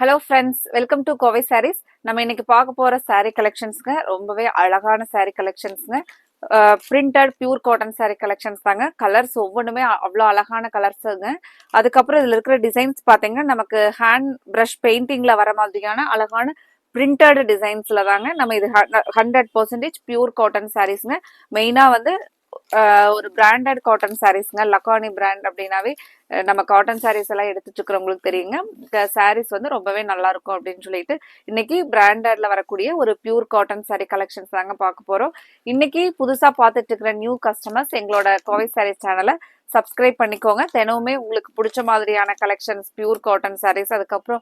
Hello friends, welcome to Kovai saris. நம்ம இன்னைக்கு பார்க்க போற சாரீ கலெக்ஷன்ஸ்ங்க ரொம்பவே அழகான சாரீ கலெக்ஷன்ஸ்ங்க. Printed pure cotton sari collections தாங்க. கலர்ஸ் ஒவ்வொன்றுமே அவ்வளோ அழகான கலர்ஸுங்க. அதுக்கப்புறம் இதில் இருக்கிற டிசைன்ஸ் பார்த்தீங்கன்னா நமக்கு ஹேண்ட் ப்ரஷ் பெயிண்டிங்கில் வர மாதிரியான அழகான பிரிண்டட் டிசைன்ஸில் தாங்க. நம்ம இது 100% பியூர் காட்டன் சாரீஸ்ங்க. மெயினாக வந்து ஒரு பிராண்டட் காட்டன் சாரீஸ்ங்க. லக்கானி பிராண்ட் அப்படின்னாவே நம்ம காட்டன் சாரீஸ் எல்லாம் எடுத்துட்டு இருக்கிறவங்களுக்கு தெரியுங்க. இந்த சாரீஸ் வந்து ரொம்பவே நல்லா இருக்கும் அப்படின்னு சொல்லிட்டு இன்னைக்கு பிராண்டட்ல வரக்கூடிய ஒரு பியூர் காட்டன் சாரீ கலெக்ஷன்ஸ் தாங்க பார்க்க போறோம். இன்னைக்கு புதுசா பார்த்துட்டு இருக்கிற நியூ கஸ்டமர்ஸ் எங்களோட கோவை சாரீஸ் சேனலை சப்ஸ்கிரைப் பண்ணிக்கோங்க. தினமுமே உங்களுக்கு பிடிச்ச மாதிரியான கலெக்ஷன்ஸ், பியூர் காட்டன் சாரீஸ், அதுக்கப்புறம்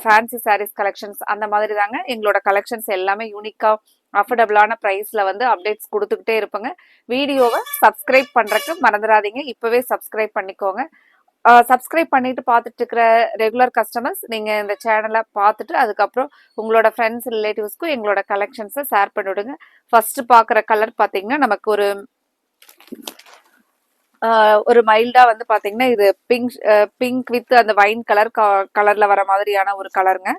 ஃபேன்சி சாரீஸ் கலெக்ஷன்ஸ், அந்த மாதிரி தாங்க எங்களோட கலெக்ஷன்ஸ் எல்லாமே யூனிக்கா அஃபோர்டபுளான ப்ரைஸ்ல வந்து அப்டேட்ஸ் கொடுத்துக்கிட்டே இருப்பேங்க. வீடியோவை சப்ஸ்கிரைப் பண்றதுக்கு மறந்துடாதீங்க. இப்பவே சப்ஸ்கிரைப் பண்ணிக்கோங்க. சப்ஸ்கிரைப் பண்ணிட்டு பார்த்துட்டு இருக்கிற ரெகுலர் கஸ்டமர்ஸ் நீங்க இந்த சேனலை பார்த்துட்டு அதுக்கப்புறம் உங்களோட ஃப்ரெண்ட்ஸ் ரிலேட்டிவ்ஸ்க்கும் எங்களோட கலெக்ஷன்ஸை ஷேர் பண்ணிவிடுங்க. ஃபர்ஸ்ட் பார்க்குற கலர் பார்த்தீங்கன்னா நமக்கு ஒரு மைல்டா வந்து பாத்தீங்கன்னா இது பிங்க் வித் அந்த வைன் கலர்ல வர மாதிரியான ஒரு கலருங்க.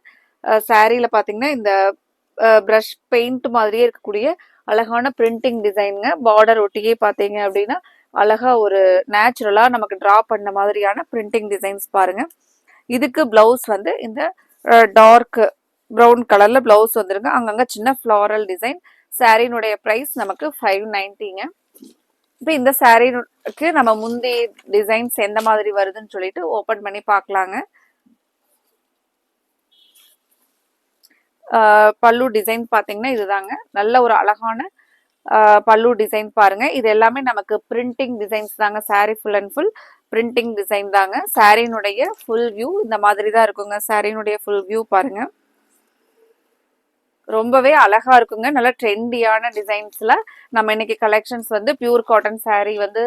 சாரீல பாத்தீங்கன்னா இந்த பிரஷ் பெயிண்ட் மாதிரியே இருக்கக்கூடிய அழகான பிரிண்டிங் டிசைனுங்க. பார்டர் ஒட்டியே பாத்தீங்க அப்படின்னா அழகா ஒரு நேச்சுரலா நமக்கு டிரா பண்ண மாதிரியான பிரிண்டிங் டிசைன்ஸ் பாருங்க. இதுக்கு பிளவுஸ் வந்து இந்த டார்க் ப்ரௌன் கலர்ல பிளவுஸ் வந்துருங்க. அங்கங்க சின்ன ஃப்ளாரல் டிசைன். சாரினுடைய பிரைஸ் நமக்கு 590ங்க. இப்போ இந்த சாரீக்கு நம்ம முந்தி டிசைன்ஸ் எந்த மாதிரி வருதுன்னு சொல்லிட்டு ஓபன் பண்ணி பார்க்கலாங்க. பல்லு டிசைன் பாத்தீங்கன்னா இதுதாங்க. நல்ல ஒரு அழகான பல்லு டிசைன் பாருங்க. இது எல்லாமே நமக்கு பிரிண்டிங் டிசைன்ஸ் தாங்க. Sari full and full printing design தாங்க. சாரீனுடைய ஃபுல் வியூ இந்த மாதிரி தான் இருக்குங்க. சாரீனுடைய ஃபுல் வியூ பாருங்க. ரொம்பவே அழகா இருக்குங்க. நல்ல ட்ரெண்டியான டிசைன்ஸ்ல நம்ம இன்னைக்கு கலெக்ஷன்ஸ் வந்து பியூர் காட்டன் சாரீ வந்து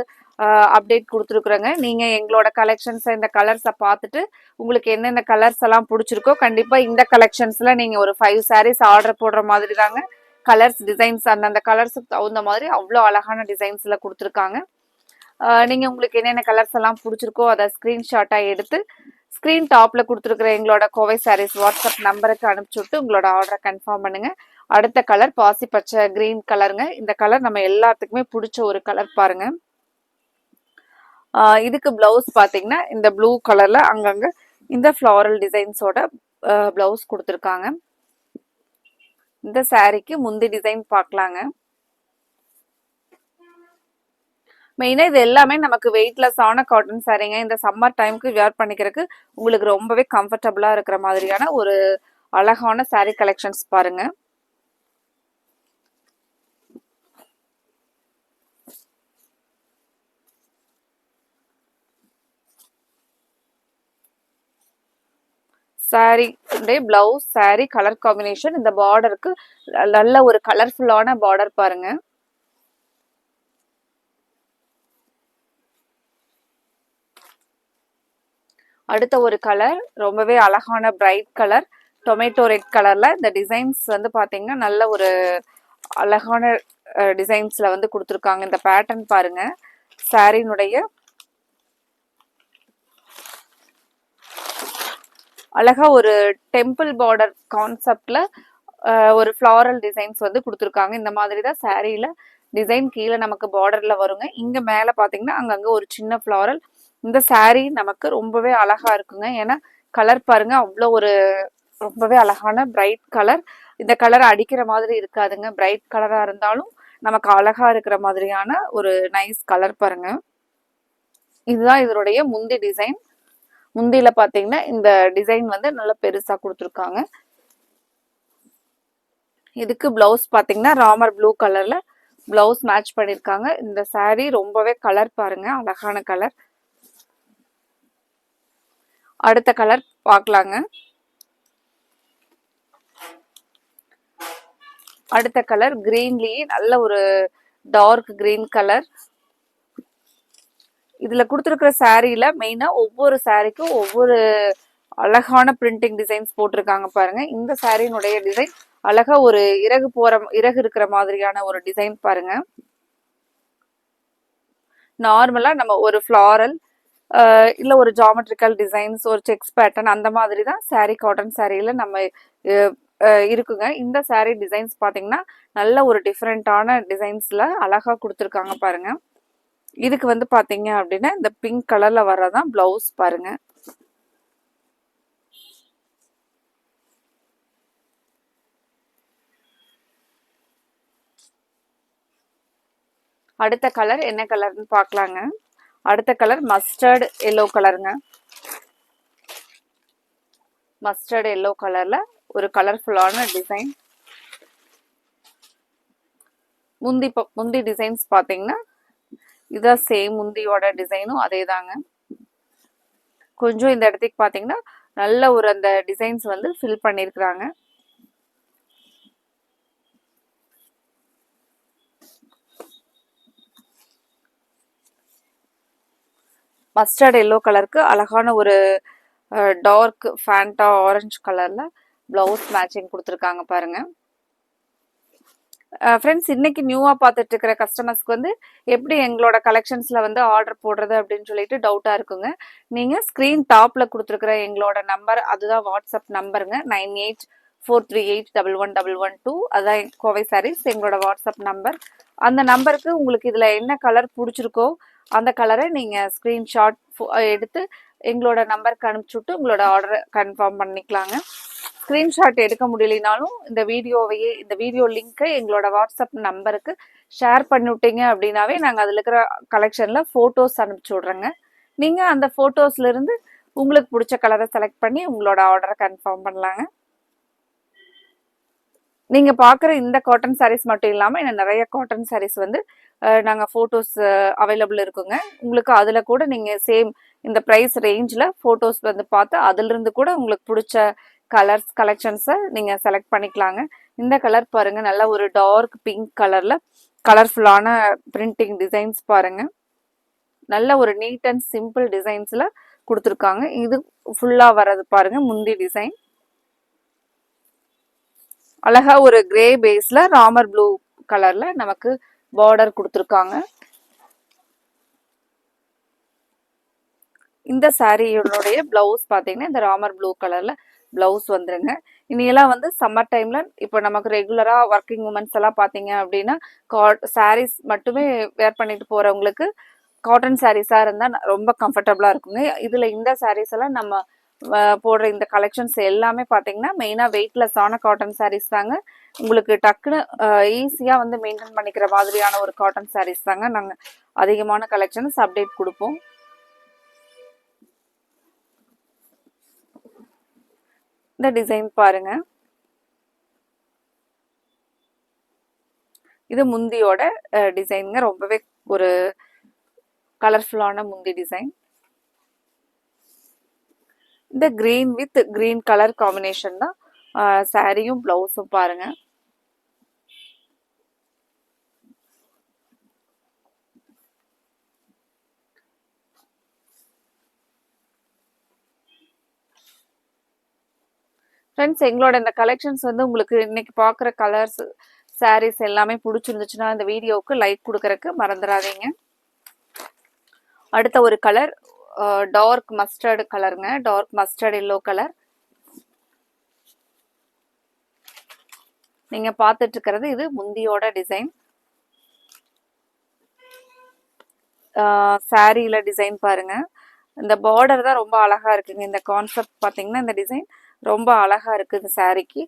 அப்டேட் கொடுத்துருக்குறோங்க. நீங்க எங்களோட கலெக்ஷன்ஸ் இந்த கலர்ஸை பார்த்துட்டு உங்களுக்கு என்னென்ன கலர்ஸ் எல்லாம் பிடிச்சிருக்கோ கண்டிப்பா இந்த கலெக்ஷன்ஸ்ல நீங்க ஒரு 5 சாரீஸ் ஆர்டர் போடுற மாதிரி தாங்க. கலர்ஸ் டிசைன்ஸ் அந்தந்த கலர்ஸுக்கு தகுந்த மாதிரி அவ்வளோ அழகான டிசைன்ஸ்ல கொடுத்துருக்காங்க. நீங்க உங்களுக்கு என்னென்ன கலர்ஸ் எல்லாம் பிடிச்சிருக்கோ அதை ஸ்கிரீன்ஷாட்டா எடுத்து ஸ்கிரீன் டாப்ல கொடுத்துருக்கிற எங்களோட கோவை சாரீஸ் வாட்ஸ்அப் நம்பருக்கு அனுப்பிச்சு விட்டு உங்களோட ஆர்டரை கன்ஃபார்ம் பண்ணுங்க. அடுத்த கலர் பாசி பச்சை கிரீன் கலருங்க. இந்த கலர் நம்ம எல்லாத்துக்குமே பிடிச்ச ஒரு கலர் பாருங்க. இதுக்கு பிளவுஸ் பாத்தீங்கன்னா இந்த ப்ளூ கலர்ல அங்கங்க இந்த ஃப்ளாரல் டிசைன்ஸோட பிளவுஸ் கொடுத்துருக்காங்க. இந்த சாரீக்கு முந்தி டிசைன் பார்க்கலாங்க. மெயினா இது எல்லாமே நமக்கு வெயிட்லெஸ் ஆன காட்டன் சாரீங்க. இந்த சம்மர் டைமுக்கு வியர் பண்ணிக்கிறதுக்கு உங்களுக்கு ரொம்பவே கம்ஃபர்டபுளா இருக்கிற மாதிரியான ஒரு அழகான சாரீ கலெக்ஷன்ஸ் பாருங்க. Sari blouse sari colour combination. இந்த பார்டருக்கு நல்ல ஒரு கலர்ஃபுல்லான பார்டர் பாருங்க. அடுத்த ஒரு கலர் ரொம்பவே அழகான பிரைட் கலர் டொமேட்டோ ரெட் கலர்ல. இந்த டிசைன்ஸ் வந்து பாத்தீங்கன்னா நல்ல ஒரு அழகான டிசைன்ஸ்ல வந்து கொடுத்துருக்காங்க. இந்த பேட்டர்ன் பாருங்க. சாரீனுடைய அழகா ஒரு டெம்பிள் பார்டர் கான்செப்ட்ல ஒரு ஃப்ளாரல் டிசைன்ஸ் வந்து கொடுத்துருக்காங்க. இந்த மாதிரி தான் சாரீல டிசைன் கீழே நமக்கு பார்டர்ல வருங்க. இங்க மேல பாத்தீங்கன்னா அங்கங்க ஒரு சின்ன ஃப்ளாரல். இந்த சாரீ நமக்கு ரொம்பவே அழகா இருக்குங்க. ஏன்னா கலர் பாருங்க அவ்வளோ ஒரு ரொம்பவே அழகான பிரைட் கலர். இந்த கலர் அடிக்கிற மாதிரி இருக்காதுங்க. பிரைட் கலரா இருந்தாலும் நமக்கு அழகா இருக்கிற மாதிரியான ஒரு நைஸ் கலர் பாருங்க. இதுதான் இதனுடைய முந்தி டிசைன். முந்தியில பாத்தீங்கன்னா இந்த டிசைன் வந்து நல்லா பெருசா கொடுத்துருக்காங்க. இதுக்கு பிளவுஸ் பாத்தீங்கன்னா ராமர் ப்ளூ கலர்ல பிளவுஸ் மேட்ச் பண்ணிருக்காங்க. இந்த சாரீ ரொம்பவே கலர் பாருங்க, அழகான கலர். அடுத்த கலர் பார்க்கலாங்க. அடுத்த கலர் கிரீன்லயே நல்ல ஒரு டார்க் கிரீன் கலர். இதுல கொடுத்துருக்கிற சாரீல மெயினா ஒவ்வொரு சாரீக்கும் ஒவ்வொரு அழகான பிரிண்டிங் டிசைன்ஸ் போட்டிருக்காங்க பாருங்க. இந்த சாரீனுடைய டிசைன் அழகா ஒரு இறகு இருக்கிற மாதிரியான ஒரு டிசைன் பாருங்க. நார்மலா நம்ம ஒரு ஃப்ளாரல் இல்லை ஒரு ஜாமெட்ரிக்கல் டிசைன்ஸ், ஒரு செக்ஸ் பேட்டர்ன் அந்த மாதிரி தான் saree காட்டன் சாரியில் நம்ம இருக்குங்க. இந்த saree டிசைன்ஸ் பார்த்தீங்கன்னா நல்ல ஒரு டிஃப்ரெண்ட்டான டிசைன்ஸில் அழகாக கொடுத்துருக்காங்க பாருங்க. இதுக்கு வந்து பார்த்தீங்க அப்படின்னா இந்த பிங்க் கலரில் வர்றதான் ப்ளவுஸ் பாருங்க. அடுத்த கலர் என்ன கலர்னு பார்க்கலாங்க. அடுத்த கலர் மஸ்டர்ட் எல்லோ கலருங்க. மஸ்டர்ட் எல்லோ கலர்ல ஒரு கலர்ஃபுல்லான டிசைன். முந்தி டிசைன்ஸ் பார்த்தீங்கன்னா இதான் சேம் முந்தியோட டிசைனும் அதே தாங்க. கொஞ்சம் இந்த இடத்துக்கு பார்த்தீங்கன்னா நல்ல ஒரு அந்த டிசைன்ஸ் வந்து ஃபில் பண்ணியிருக்கிறாங்க. மஸ்டர்ட் எல்லோ கலருக்கு அழகான ஒரு டார்க் ஃபேண்டா ஆரஞ்சு கலர்ல பிளவுஸ் மேட்சிங் கொடுத்துருக்காங்க பாருங்க. ஃப்ரெண்ட்ஸ், இன்னைக்கு நியூவாக பார்த்துட்டு இருக்கிற கஸ்டமர்ஸ்க்கு வந்து எப்படி எங்களோட கலெக்ஷன்ஸில் வந்து ஆர்டர் போடுறது அப்படின்னு சொல்லிட்டு டவுட்டாக இருக்குங்க. நீங்கள் ஸ்க்ரீன் டாப்பில் கொடுத்துருக்குற எங்களோட நம்பர், அதுதான் வாட்ஸ்அப் நம்பருங்க. 9843811112. அதுதான் கோவை சாரீஸ் எங்களோட வாட்ஸ்அப் நம்பர். அந்த நம்பருக்கு உங்களுக்கு இதில் என்ன கலர் பிடிச்சிருக்கோ அந்த கலரை நீங்கள் ஸ்க்ரீன்ஷாட் எடுத்து எங்களோட நம்பருக்கு அனுப்பிச்சுட்டு உங்களோட ஆர்டரை கன்ஃபார்ம் பண்ணிக்கலாங்க. ஸ்க்ரீன்ஷாட் எடுக்க முடியலனாலும் இந்த வீடியோ லிங்க்கை எங்களோட வாட்ஸ்அப் நம்பருக்கு ஷேர் பண்ணிவிட்டீங்க அப்படின்னாவே நாங்கள் அதில் இருக்கிற கலெக்ஷனில் ஃபோட்டோஸ் அனுப்பிச்சி விட்றோங்க. நீங்கள் அந்த ஃபோட்டோஸ்லேருந்து உங்களுக்கு பிடிச்ச கலரை செலக்ட் பண்ணி உங்களோட ஆர்டரை கன்ஃபார்ம் பண்ணலாங்க. நீங்கள் பார்க்குற இந்த காட்டன் சாரீஸ் மட்டும் இல்லாமல் இன்னும் நிறைய காட்டன் சாரீஸ் வந்து நாங்கள் ஃபோட்டோஸ் அவைலபிள் இருக்குங்க. உங்களுக்கு அதில் கூட நீங்கள் சேம் இந்த ப்ரைஸ் ரேஞ்சில் ஃபோட்டோஸ் வந்து பார்த்து அதிலிருந்து கூட உங்களுக்கு பிடிச்ச கலர்ஸ் கலெக்ஷன்ஸை நீங்கள் செலக்ட் பண்ணிக்கலாங்க. இந்த கலர் பாருங்கள், நல்ல ஒரு டார்க் பிங்க் கலரில் கலர்ஃபுல்லான பிரிண்டிங் டிசைன்ஸ் பாருங்கள். நல்ல ஒரு நீட் அண்ட் சிம்பிள் டிசைன்ஸில் கொடுத்துருக்காங்க. இது ஃபுல்லாக வர்றது பாருங்கள் முந்தி டிசைன். அழகா ஒரு கிரே பேஸ்ல ராமர் ப்ளூ கலர்ல நமக்கு பார்டர் கொடுத்துருக்காங்க. இந்த சாரியோடைய பிளவுஸ் பார்த்தீங்கன்னா இந்த ராமர் ப்ளூ கலர்ல பிளவுஸ் வந்துருங்க. இனியெல்லாம் வந்து சம்மர் டைம்ல இப்போ நமக்கு ரெகுலரா ஒர்க்கிங் உமன்ஸ் எல்லாம் பார்த்தீங்க அப்படின்னா சாரீஸ் மட்டுமே வேர் பண்ணிட்டு போறவங்களுக்கு காட்டன் சாரீஸா இருந்தா ரொம்ப கம்ஃபர்டபுளா இருக்குங்க. இதுல இந்த சாரீஸ் எல்லாம் நம்ம போடுற இந்த கலெக்ஷன்ஸ் எல்லாமே பார்த்தீங்கன்னா மெயினாக வெயிட்லெஸ்ஸான காட்டன் சாரீஸ் தாங்க. உங்களுக்கு டக்குன்னு ஈஸியாக வந்து மெயின்டைன் பண்ணிக்கிற மாதிரியான ஒரு காட்டன் சாரீஸ் தாங்க நாங்கள் அதிகமான கலெக்ஷன்ஸ் அப்டேட் கொடுப்போம். இந்த டிசைன் பாருங்க, இது முந்தியோட டிசைனுங்க. ரொம்பவே ஒரு கலர்ஃபுல்லான முந்தி டிசைன். இந்த green with green colour combination தான் சாரியும் பிளவுஸும் பாருங்க. ஃப்ரெண்ட்ஸ், எங்களோட இந்த கலெக்ஷன்ஸ் வந்து உங்களுக்கு இன்னைக்கு பார்க்குற கலர்ஸ் சாரீஸ் எல்லாமே பிடிச்சிருந்துச்சுன்னா இந்த வீடியோவுக்கு லைக் கொடுக்கறதுக்கு மறந்துடாதீங்க. அடுத்த ஒரு கலர் டார்க் மஸ்டர்டு கலருங்க, டார்க் மஸ்டர்ட் எல்லோ கலர். நீங்க பார்த்துட்டு இருக்கிறது இது முந்தியோட டிசைன். சாரியில டிசைன் பாருங்க, இந்த பார்டர் தான் ரொம்ப அழகா இருக்குங்க. இந்த கான்செப்ட் பார்த்தீங்கன்னா இந்த டிசைன் ரொம்ப அழகா இருக்கு இந்த சாரிக்கு.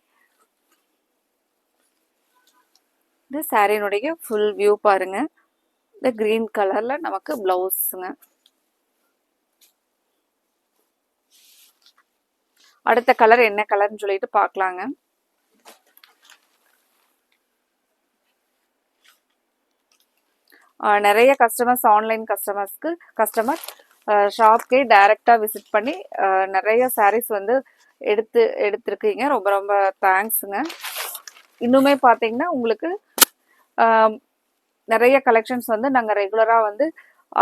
இந்த சாரியினுடைய ஃபுல் வியூ பாருங்க. இந்த கிரீன் கலர்ல நமக்கு பிளவுஸுங்க. அடுத்த கலர் என்ன கலர்னு சொல்லிட்டு பார்க்கலாங்க. நிறைய கஸ்டமர்ஸ் ஆன்லைன் கஸ்டமர் ஷாப்கே டைரக்டாக விசிட் பண்ணி நிறைய சாரீஸ் வந்து எடுத்திருக்கீங்க. ரொம்ப ரொம்ப தேங்க்ஸுங்க. இன்னுமே பார்த்தீங்கன்னா உங்களுக்கு நிறைய கலெக்ஷன்ஸ் வந்து நாங்கள் ரெகுலராக வந்து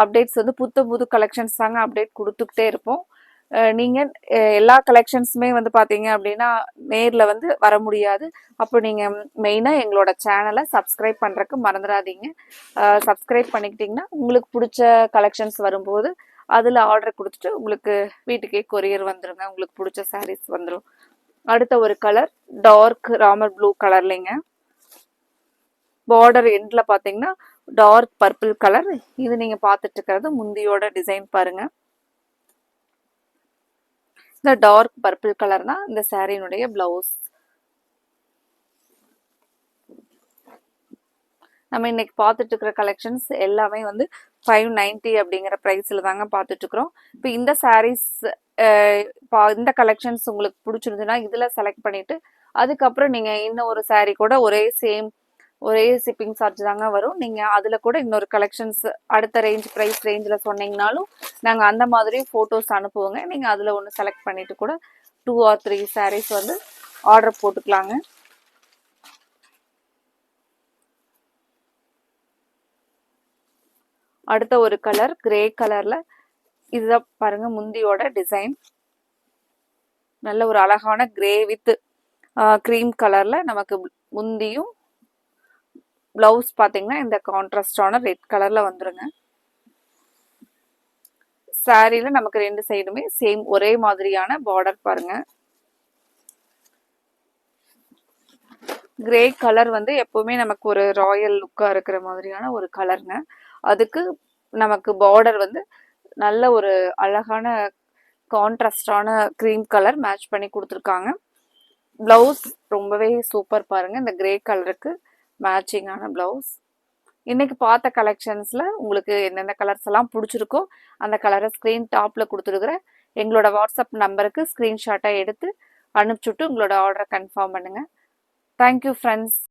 அப்டேட்ஸ் வந்து புது கலெக்ஷன்ஸ் தாங்க அப்டேட் கொடுத்துக்கிட்டே இருப்போம். நீங்கள் எல்லா கலெக்ஷன்ஸுமே வந்து பார்த்தீங்க அப்படின்னா நேரில் வந்து வர முடியாது. அப்போ நீங்கள் மெயினாக எங்களோட சேனலை சப்ஸ்கிரைப் பண்ணுறதுக்கு மறந்துடாதீங்க. சப்ஸ்கிரைப் பண்ணிக்கிட்டிங்கன்னா உங்களுக்கு பிடிச்ச கலெக்ஷன்ஸ் வரும்போது அதில் ஆர்டர் கொடுத்துட்டு உங்களுக்கு வீட்டுக்கே கொரியர் வந்துருங்க. உங்களுக்கு பிடிச்ச சாரீஸ் வந்துடும். அடுத்த ஒரு கலர் டார்க் ராமர் ப்ளூ கலர்லைங்க. பார்டர் எண்டில் பார்த்தீங்கன்னா டார்க் பர்பிள் கலர். இது நீங்கள் பார்த்துட்டு இருக்கிறது முந்தியோட டிசைன் பாருங்க. இந்த டார்க் பர்பிள் கலர் தான் இந்த சாரியினுடைய பிளவுஸ். நம்ம இன்னைக்கு பார்த்துட்டு இருக்கிற கலெக்ஷன்ஸ் எல்லாமே வந்து 590 அப்படிங்கிற ப்ரைஸில் தாங்க பார்த்துட்டு இருக்கிறோம். இப்போ இந்த சாரீஸ் இந்த கலெக்ஷன்ஸ் உங்களுக்கு பிடிச்சிருந்துன்னா இதில் செலக்ட் பண்ணிட்டு அதுக்கப்புறம் நீங்கள் இன்னும் ஒரு சாரீ கூட ஒரே ஷிப்பிங் சார்ஜ் தாங்க வரும். நீங்கள் அதில் கூட இன்னொரு கலெக்ஷன்ஸ் அடுத்த ப்ரைஸ் ரேஞ்சில் சொன்னீங்கனாலும் நாங்கள் அந்த மாதிரி ஃபோட்டோஸ் அனுப்புவோங்க. நீங்கள் அதில் ஒன்று செலக்ட் பண்ணிட்டு கூட 2 or 3 சாரீஸ் வந்து ஆர்டர் போட்டுக்கலாங்க. அடுத்த ஒரு கலர் கிரே கலர்ல, இதுதான் பாருங்க முந்தியோட டிசைன். நல்ல ஒரு அழகான கிரே வித் கிரீம் கலர்ல நமக்கு முந்தியும் பிளவுஸ் பாத்தீங்கன்னா இந்த கான்ட்ராஸ்டான ரெட் கலர்ல வந்துருங்க. சாரியில நமக்கு 2 சைடுமே சேம் ஒரே மாதிரியான பார்டர் பாருங்க. கிரே கலர் வந்து எப்பவுமே நமக்கு ஒரு ராயல் லுக்கா இருக்கிற மாதிரியான ஒரு கலருங்க. அதுக்கு நமக்கு பார்டர் வந்து நல்ல ஒரு அழகான கான்ட்ராஸ்டான கிரீம் கலர் மேட்ச் பண்ணி கொடுத்துருக்காங்க. பிளவுஸ் ரொம்பவே சூப்பர் பாருங்க. இந்த கிரே கலருக்கு மேட்சிங்கான பிளவுஸ். இன்னைக்கு பார்த்த கலெக்ஷன்ஸ்ல உங்களுக்கு எந்தெந்த கலர்ஸ் எல்லாம் பிடிச்சிருக்கோ அந்த கலரை ஸ்கிரீன் டாப்ல கொடுத்துருக்குற எங்களோட வாட்ஸ்அப் நம்பருக்கு ஸ்கிரீன்ஷாட்டை எடுத்து அனுப்பிச்சுட்டு உங்களோட ஆர்டரை கன்ஃபார்ம் பண்ணுங்க. Thank you friends.